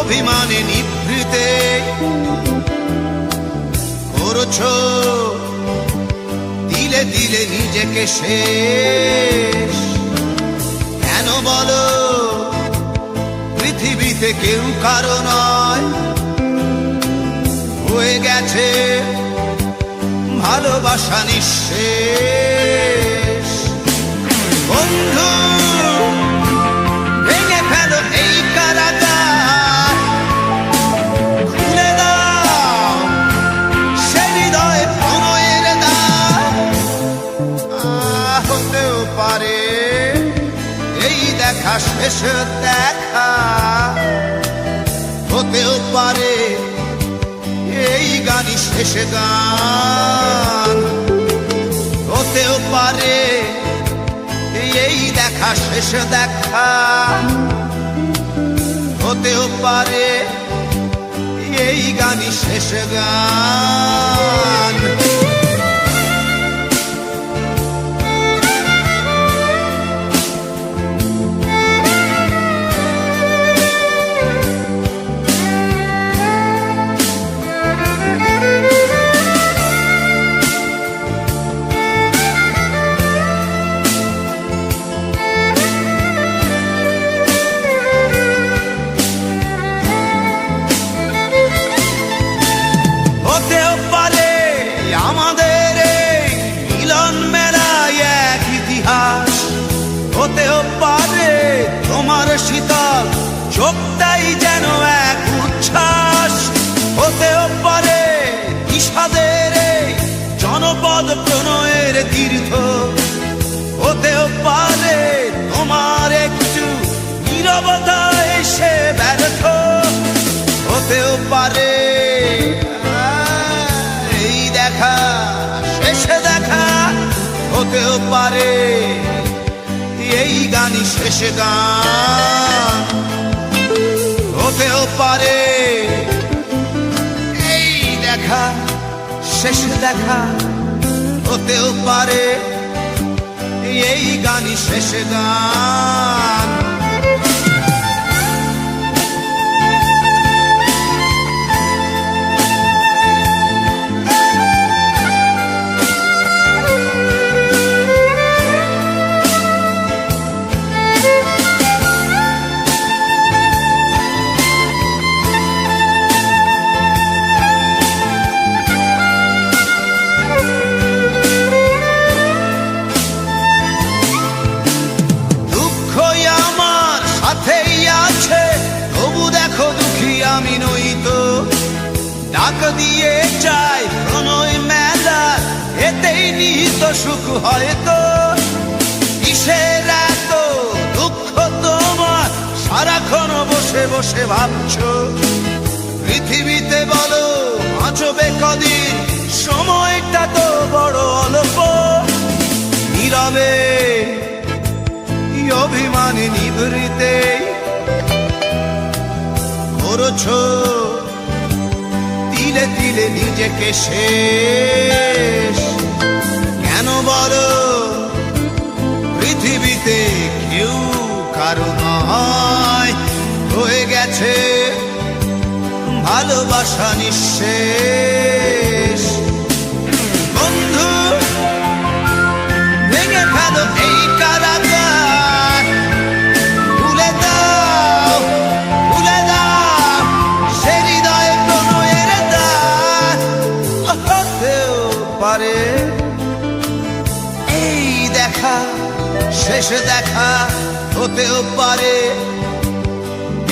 অভিমানে নিভৃতে করছো দিলে দিলে নিজেকে শেষ। কেন বলো পৃথিবীতে কেউ কারো নয়, হয়ে গেছে ভালোবাসা নিঃশেষ। বন্ধু ভেঙে ফেলো এই কারাগার, খুলে দাও সে হৃদয় প্রণয়ের দ্বার। হতেও পারে এই দেখা শেষ দেখা, হতেও পারে এই গানই শেষ গান, হতেও পারে এই দেখা শেষ দেখা, হতেও পারে এই গানই শেষ গান। আমাদের এই মিলন মেলায় এক ইতিহাস, হতেও পারে তোমার শীতল চোখটাই যেন এক উচ্ছ্বাস, হতেও পারে বিষাদের এই জনপদ প্রণয়ের তীর্থ, হতেও পারে তোমার একটু নীরবতা এসে ব্যর্থ, হতেও পারে দেখা শেষে দেখা, হতেও পারে এই গানই শেষ গান, হতেও পারে এই দেখা শেষ দেখা, হতেও পারে এই গানই শেষ গান। আমি নই তো ডাক দিয়ে চাই প্রণয় মেলা, এতেই নিহিত সুখ হয়তো। কিসের এত দুঃখ তোমার সারাক্ষণ বসে বসে ভাবছো, পৃথিবীতে বলো বাঁচবে কদিন, সময়টা তো বড় অল্প। নীরবে অভিমানে নিভৃতে করছো তিলে তিলে নিজেকে শেষ। কেন বলো পৃথিবীতে কেউ কারো নয়, হয়ে গেছে ভালোবাসা নিঃশেষ। বন্ধু ভেঙে ফেলো এই কারাগার, ভুলে দাও ভুলে দাও সে হৃদয় প্রণয়ের দ্বার। হতেও পারে এই দেখা শেষ দেখা, হতেও পারে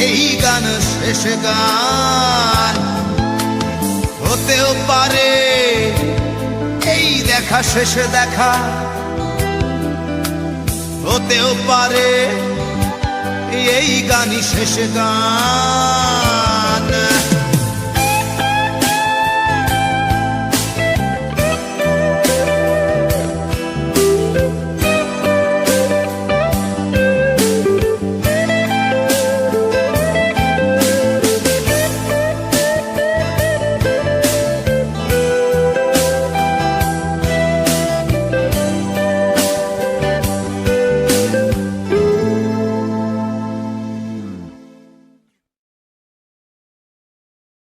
এই গান শেষ গান, হতেও পারে এই দেখা শেষ দেখা, হতেও পারে এই গানই শেষ গান।